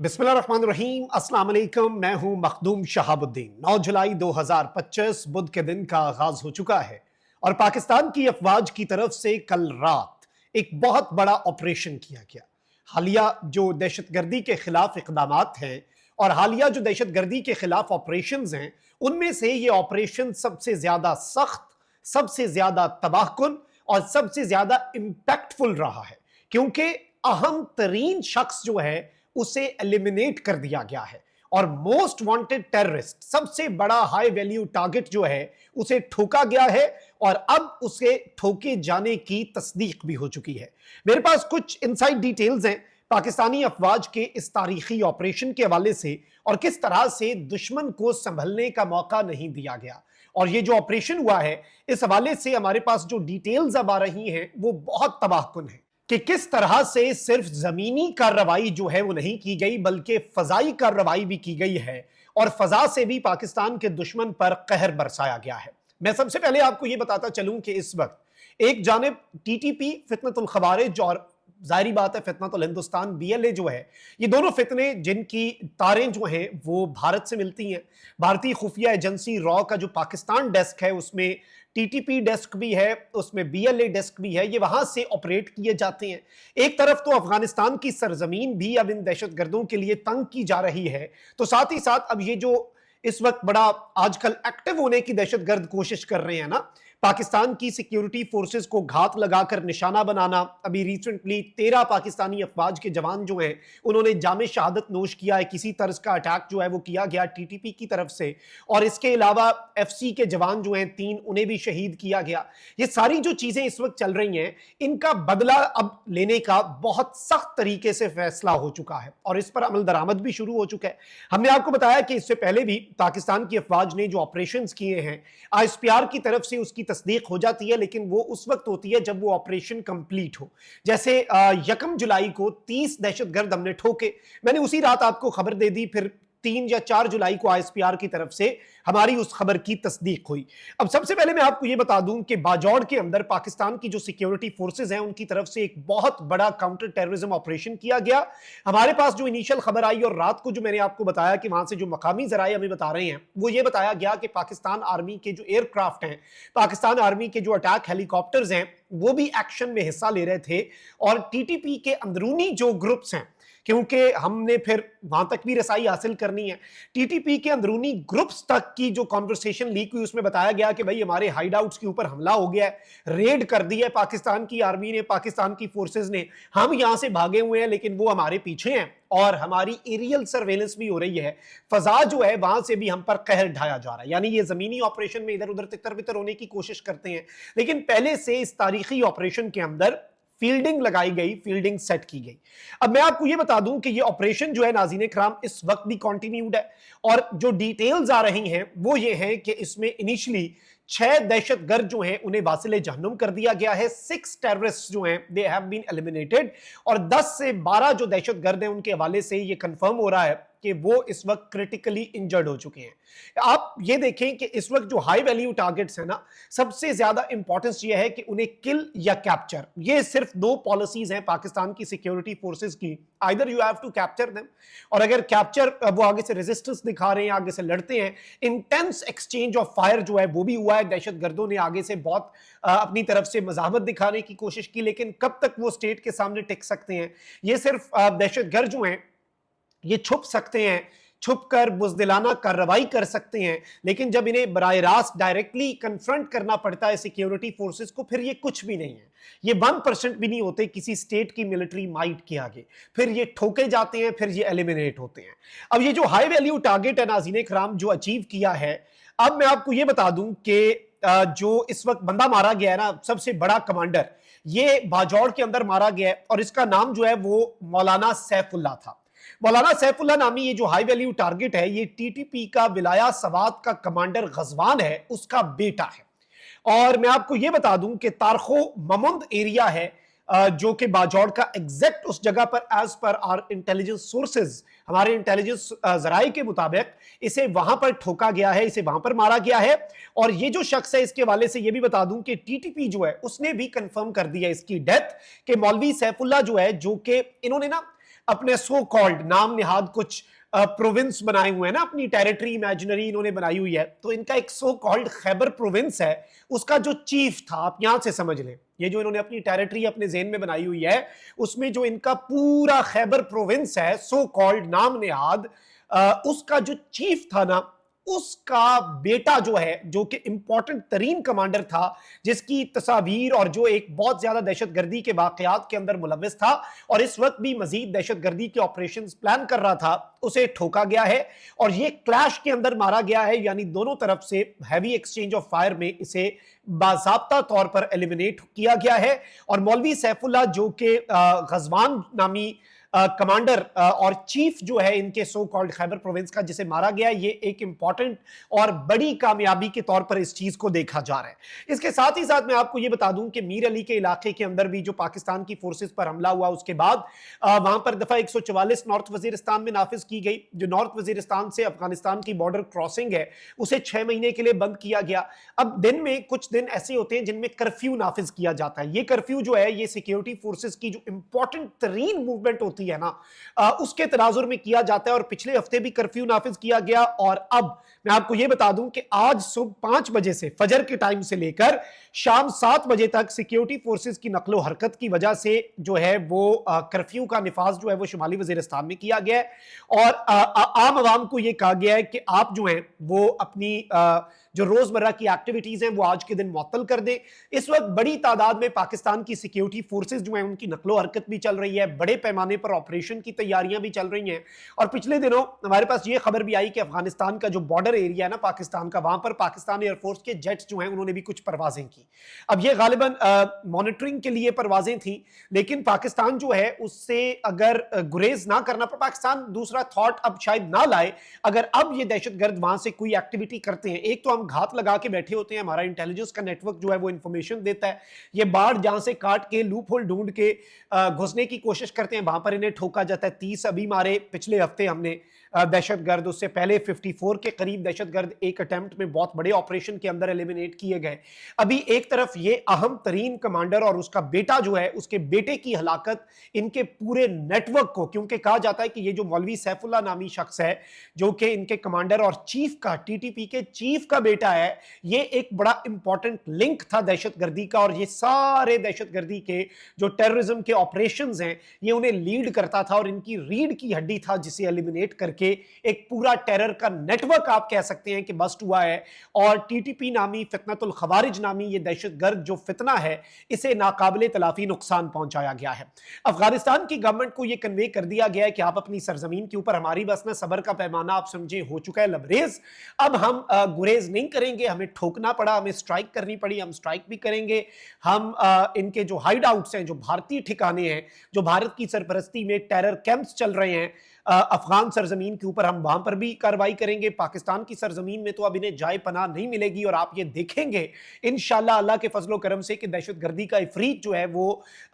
बिस्मिल्लाहिर्रहमानिर्रहीम, अस्सलाम वालेकुम। मैं हूं मखदूम शहाबुद्दीन। 9 जुलाई 2025 बुध के दिन का आगाज हो चुका है और पाकिस्तान की अफवाज की तरफ से कल रात एक बहुत बड़ा ऑपरेशन किया गया। हालिया जो दहशतगर्दी के खिलाफ इकदामात हैं और हालिया जो दहशतगर्दी के खिलाफ ऑपरेशंस हैं, उनमें से ये ऑपरेशन सबसे ज्यादा सख्त, सबसे ज्यादा तबाहकुन और सबसे ज्यादा इंपैक्टफुल रहा है, क्योंकि अहम तरीन शख्स जो है उसे एलिमिनेट कर दिया गया है और मोस्ट वांटेड टेररिस्ट, सबसे बड़ा हाई वैल्यू टारगेट जो है उसे ठोका गया है और अब उसे ठोके जाने की तस्दीक भी हो चुकी है। मेरे पास कुछ इनसाइड डिटेल्स हैं पाकिस्तानी अफवाज के इस तारीखी ऑपरेशन के हवाले से और किस तरह से दुश्मन को संभलने का मौका नहीं दिया गया। और ये जो ऑपरेशन हुआ है, इस हवाले से हमारे पास जो डिटेल्स अब आ रही हैं वो बहुत तबाहकुन है कि किस तरह से सिर्फ जमीनी कार्रवाई जो है वो नहीं की गई, बल्कि फजाई कार्रवाई भी की गई है और फजा से भी पाकिस्तान के दुश्मन पर कहर बरसाया गया है। मैं सबसे पहले आपको ये बताता चलूं कि इस वक्त एक जानिब टीटीपी फितनतुल खवारिज और जाहिर बात है फितनतुल हिंदुस्तान बीएलए जो है, ये दोनों फितने जिनकी तारें जो हैं वो भारत से मिलती हैं। भारतीय खुफिया एजेंसी रॉ का जो पाकिस्तान डेस्क है उसमें टीटीपी डेस्क भी है, उसमें बीएलए डेस्क भी है, ये वहां से ऑपरेट किए जाते हैं। एक तरफ तो अफगानिस्तान की सरजमीन भी अब इन दहशतगर्दों के लिए तंग की जा रही है, तो साथ ही साथ अब ये जो इस वक्त बड़ा आजकल एक्टिव होने की दहशतगर्द कोशिश कर रहे हैं ना, पाकिस्तान की सिक्योरिटी फोर्सेस को घात लगाकर निशाना बनाना। अभी रिसेंटली 13 पाकिस्तानी अफवाज के जवान जो हैं उन्होंने जामे शहादत नोश किया है। किसी तरह का अटैक जो है वो किया गया टीटीपी की तरफ से, और इसके अलावा एफसी के जवान जो हैं 3, उन्हें भी शहीद किया गया। ये सारी जो चीजें इस वक्त चल रही हैं, इनका बदला अब लेने का बहुत सख्त तरीके से फैसला हो चुका है और इस पर अमल दरामद भी शुरू हो चुका है। हमने आपको बताया कि इससे पहले भी पाकिस्तान की अफवाज ने जो ऑपरेशंस किए हैं, आईएसपीआर की तरफ से उसकी तस्दीक हो जाती है, लेकिन वो उस वक्त होती है जब वो ऑपरेशन कंप्लीट हो। जैसे 1 जुलाई को 30 दहशतगर्द हमने ठोके, मैंने उसी रात आपको खबर दे दी, फिर 3 या 4 जुलाई को आईएसपीआर की तरफ से हमारी उस खबर की तस्दीक हुई। अब सबसे पहले मैं आपको यह बता दूं कि बाजौड़ के अंदर पाकिस्तान की जो सिक्योरिटी फोर्सेज हैं उनकी तरफ से एक बहुत बड़ा काउंटर टेररिज्म ऑपरेशन किया गया। हमारे पास जो इनिशियल खबर आई और रात को जो मैंने आपको बताया कि वहां से जो मकामी जराए हमें बता रहे हैं, वो ये बताया गया कि पाकिस्तान आर्मी के जो एयरक्राफ्ट हैं, पाकिस्तान आर्मी के जो अटैक हेलीकॉप्टर्स हैं, वो भी एक्शन में हिस्सा ले रहे थे। और टीटीपी के अंदरूनी जो ग्रुप्स हैं, क्योंकि हमने फिर वहां तक भी रसाई हासिल करनी है, टीटीपी के अंदरूनी ग्रुप्स तक की जो कॉन्वर्सेशन लीक हुई उसमें बताया गया कि भाई हमारे हाइड आउट्स के ऊपर हमला हो गया है, रेड कर दी है पाकिस्तान की आर्मी ने, पाकिस्तान की फोर्सेस ने, हम यहां से भागे हुए हैं लेकिन वो हमारे पीछे हैं और हमारी एरियल सर्वेलेंस भी हो रही है। फजा जो है वहां से भी हम पर कहर ढाया जा रहा है, यानी ये जमीनी ऑपरेशन में इधर उधर तितर बितर होने की कोशिश करते हैं, लेकिन पहले से इस तारीखी ऑपरेशन के अंदर फील्डिंग लगाई गई, फील्डिंग सेट की गई। अब मैं आपको यह बता दूं कि यह ऑपरेशन जो है नाज़रीन कराम इस वक्त भी कंटिन्यूड है और जो डिटेल्स आ रही हैं वो ये है कि इसमें इनिशियली 6 दहशतगर्द जो हैं उन्हें वासिले जहन्नुम कर दिया गया है। 6 टेररिस्ट जो हैं दे हैव बीन एलिमिनेटेड और 10 से 12 जो दहशतगर्द हैं उनके हवाले से ये कंफर्म हो रहा है कि वो इस वक्त क्रिटिकली इंजर्ड हो चुके हैं। आप ये देखें कि इस वक्त जो हाई वैल्यू टारगेट्स हैं ना, सबसे ज्यादा इंपॉर्टेंस ये है कि उन्हें किल या कैप्चर, ये सिर्फ 2 पॉलिसीज हैं पाकिस्तान की सिक्योरिटी फोर्सेस की। Either you have to capture them, और अगर कैप्चर वो आगे से रेजिस्टेंस दिखा रहे हैं, आगे से लड़ते हैं, इंटेंस एक्सचेंज ऑफ फायर जो है वो भी हुआ है। दहशतगर्दों ने आगे से बहुत अपनी तरफ से मज़ाहमत दिखाने की कोशिश की, लेकिन कब तक वो स्टेट के सामने टिक सकते हैं? ये सिर्फ दहशतगर्द जो हैं ये छुप सकते हैं, छुप कर बुज़दिलाना कार्रवाई कर सकते हैं, लेकिन जब इन्हें बराह रास्त डायरेक्टली कन्फ्रंट करना पड़ता है सिक्योरिटी फोर्सेस को, फिर ये कुछ भी नहीं है। ये 1% भी नहीं होते किसी स्टेट की मिलिट्री माइट के आगे। फिर ये ठोके जाते हैं, फिर ये एलिमिनेट होते हैं। अब ये जो हाई वैल्यू टारगेट है नाज़रीन कराम जो अचीव किया है, अब मैं आपको ये बता दूं कि जो इस वक्त बंदा मारा गया है ना, सबसे बड़ा कमांडर, ये बाजौड़ के अंदर मारा गया है और इसका नाम जो है वो मौलाना सैफुल्लाह था। मौलाना सैफुल्लाह नामी ये जो हाई वैल्यू टारगेट है, ये टीटीपी का विलाया सवात का कमांडर गजवान है, उसका बेटा है। और मैं आपको ये बता दूं कि तारखो ममुंद एरिया है जो कि बाजौड़ का एग्जैक्ट उस जगह पर as per our intelligence sources, हमारे इंटेलिजेंस जराये के मुताबिक इसे वहां पर ठोका गया है, इसे वहां पर मारा गया है। और ये जो शख्स है, इसके हवाले से ये भी बता दूं कि टीटीपी जो है उसने भी कंफर्म कर दिया इसकी डेथ, कि मौलवी सैफुल्लाह जो है, जो कि इन्होंने ना अपने सो कॉल्ड नाम निहाद कुछ प्रोविंस बनाए हुए हैं ना, अपनी टेरिटरी इमेजिनरी इन्होंने बनाई हुई है। तो इनका एक सो कॉल्ड खैबर प्रोविंस है, उसका जो चीफ था, आप यहां से समझ लें, ये जो इन्होंने अपनी टेरिटरी अपने जेन में बनाई हुई है, उसमें जो इनका पूरा खैबर प्रोविंस है सो कॉल्ड नाम निहाद, उसका जो चीफ था ना, उसका बेटा जो है, जो कि इंपॉर्टेंट तरीन कमांडर था, जिसकी तस्वीर और जो एक बहुत ज्यादा दहशतगर्दी के वाकयात के अंदर मुलव्विस था और इस वक्त भी मजीद दहशतगर्दी के ऑपरेशंस प्लान कर रहा था, उसे ठोका गया है और ये क्लैश के अंदर मारा गया है। यानी दोनों तरफ से हैवी एक्सचेंज ऑफ फायर में इसे बाज़ाब्ता तौर पर एलिमिनेट किया गया है। और मौलवी सैफुल्लाह जो कि गजवान नामी कमांडर और चीफ जो है इनके सो कॉल्ड खैबर प्रोविंस का, जिसे मारा गया, ये एक इंपॉर्टेंट और बड़ी कामयाबी के तौर पर इस चीज को देखा जा रहा है। इसके साथ ही साथ मैं आपको ये बता दूं कि मीर अली के इलाके के अंदर भी जो पाकिस्तान की फोर्सेस पर हमला हुआ, उसके बाद वहां पर दफा 144 नॉर्थ वजीरिस्तान में नाफिज की गई। जो नॉर्थ वजीरिस्तान से अफगानिस्तान की बॉर्डर क्रॉसिंग है, उसे 6 महीने के लिए बंद किया गया। अब दिन में कुछ दिन ऐसे होते हैं जिनमें कर्फ्यू नाफिज किया जाता है। ये कर्फ्यू जो है, ये सिक्योरिटी फोर्सेस की जो इंपॉर्टेंट तरीन मूवमेंट होती है ना, उसके तनाजुर में किया जाता है। और पिछले हफ्ते भी कर्फ्यू नाफिज किया गया और अब मैं आपको यह बता दूं कि आज सुबह 5 बजे से, फजर के टाइम से लेकर शाम 7 बजे तक सिक्योरिटी फोर्सेस की नकलो हरकत की वजह से जो है वो कर्फ्यू का निफाज जो है वो शुमाली वजीरिस्तान में किया गया है। और आम आवाम को यह कहा गया है कि आप जो हैं वो अपनी जो रोजमर्रा की एक्टिविटीज हैं वो आज के दिन मुअत्तल कर दें। इस वक्त बड़ी तादाद में पाकिस्तान की सिक्योरिटी फोर्सेस जो हैं उनकी नकलो हरकत भी चल रही है, बड़े पैमाने पर ऑपरेशन की तैयारियां भी चल रही हैं। और पिछले दिनों हमारे पास ये खबर भी आई कि अफगानिस्तान का जो बॉर्डर एरिया है ना पाकिस्तान का, वहां पर पाकिस्तान एयरफोर्स के जेट्स जो हैं उन्होंने भी कुछ परवाजें की। अब ये गालिबन मॉनिटरिंग के लिए परवाजें थी, लेकिन पाकिस्तान जो है उससे अगर गुरेज ना करना पर पाकिस्तान दूसरा थॉट अब शायद ना लाए। अगर अब ये दहशतगर्द वहां से कोई एक्टिविटी करते हैं, एक तो हम घात लगा के बैठे होते हैं, हमारा इंटेलिजेंस का नेटवर्क जो है वो इंफॉर्मेशन देता है, ये बाढ़ जहां से काट के लूप होल ढूंढ के घुसने की कोशिश करते हैं, वहां पर इन्हें ठोका जाता है। 30 अभी मारे पिछले हफ्ते हमने दहशतगर्द, उससे पहले 54 के करीब दहशतगर्द एक अटेम्प्ट में बहुत बड़े ऑपरेशन के अंदर एलिमिनेट किए गए। अभी एक तरफ ये अहम तरीन कमांडर और उसका बेटा जो है, उसके बेटे की हलाकत इनके पूरे नेटवर्क को, क्योंकि कहा जाता है कि ये जो मौलवी सैफुल्लाह नामी शख्स है जो कि इनके कमांडर और चीफ का, टीटीपी के चीफ का बेटा है, ये एक बड़ा इंपॉर्टेंट लिंक था दहशतगर्दी का। और ये सारे दहशतगर्दी के जो टेररिज्म के ऑपरेशंस हैं ये उन्हें लीड करता था और इनकी रीढ़ की हड्डी था, जिसे एलिमिनेट करके एक पूरा टेरर का नेटवर्क आप कह सकते हैं कि बस्ट हुआ है। और टीटीपी नामी, फितनतुल खवारिज नामी ये दहशतगर्द जो फितना है, इसे नाकाबिले तलाफी नुकसान पहुंचाया गया है। अफगानिस्तान की गवर्नमेंट को यह कन्वे कर दिया गया है कि आप अपनी सरजमीन के ऊपर, हमारी बस में सबर का पैमाना आप समझे हो चुका है लबरेज, अब हम गुरेज नहीं करेंगे, हमें ठोकना पड़ा, हमें स्ट्राइक करनी पड़ी, हम स्ट्राइक भी करेंगे। हम इनके जो हाइड आउट्स हैं, जो भारतीय ठिकाने हैं, जो भारत की सरपरस्ती में टेरर कैंप्स चल रहे हैं अफगान सरजमीन के ऊपर, हम वहां पर भी कार्रवाई करेंगे। पाकिस्तान की सरजमीन में तो अब इन्हें जाए पनाह नहीं मिलेगी और आप ये देखेंगे इंशाल्लाह अल्लाह के फजलो करम से कि दहशतगर्दी का इफरीत जो है वो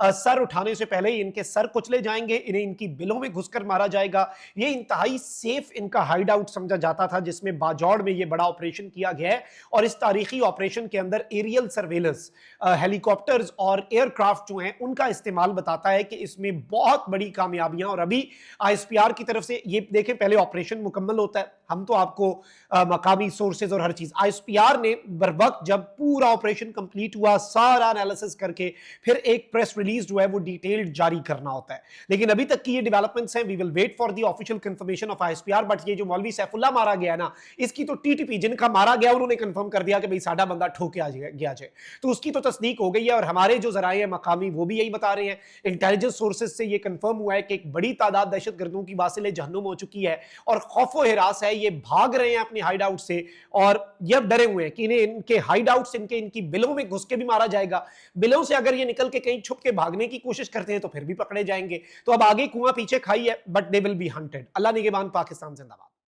सर उठाने से पहले ही इनके सर कुचले जाएंगे, इन्हें इनकी बिलों में घुसकर मारा जाएगा। ये इंतहाई सेफ इनका हाइड आउट समझा जाता था, जिसमें बाजौड़ में ये बड़ा ऑपरेशन किया गया है। और इस तारीखी ऑपरेशन के अंदर एरियल सर्वेलेंस, हेलीकॉप्टर्स और एयरक्राफ्ट जो हैं उनका इस्तेमाल बताता है कि इसमें बहुत बड़ी कामयाबियां। और अभी आईएसपीआर की तरफ से ये देखें, पहले ऑपरेशन मुकम्मल होता है, हम तो आपको मकामी सोर्सेज और हर चीज, आईएसपीआर ने बर वक्त जब पूरा ऑपरेशन कंप्लीट हुआ, सारा एनालिसिस करके फिर एक प्रेस रिलीज जो है वो डिटेल्ड जारी करना होता है। लेकिन अभी तक की ये डेवलपमेंट्स हैं, we will wait for the official confirmation of ISPR. But ये जो मौलवी सैफुल्लाह मारा गया ना, इसकी तो टीटीपी जिनका मारा गया उन्होंने कंफर्म कर दिया कि भाई साडा बंदा ठोके आ गया जाए, तो उसकी तो तस्दीक हो गई है। और हमारे जो जराए हैं मकामी वो भी यही बता रहे हैं, इंटेलिजेंस सोर्सेज से ये कंफर्म हुआ है कि एक बड़ी तादाद दहशतगर्दों की वासिले जहन्नुम हो चुकी है और खौफो हिरास है, ये भाग रहे हैं अपने हाइड आउट से और ये अब डरे हुए हैं कि इन्हें इनके हाइड आउट से, इनकी बिलों में घुस के भी मारा जाएगा। बिलों से अगर ये निकल के कहीं छुप के भागने की कोशिश करते हैं तो फिर भी पकड़े जाएंगे। तो अब आगे कुआं पीछे खाई है, but they will be hunted. Allah निगहबान, पाकिस्तान जिंदाबाद।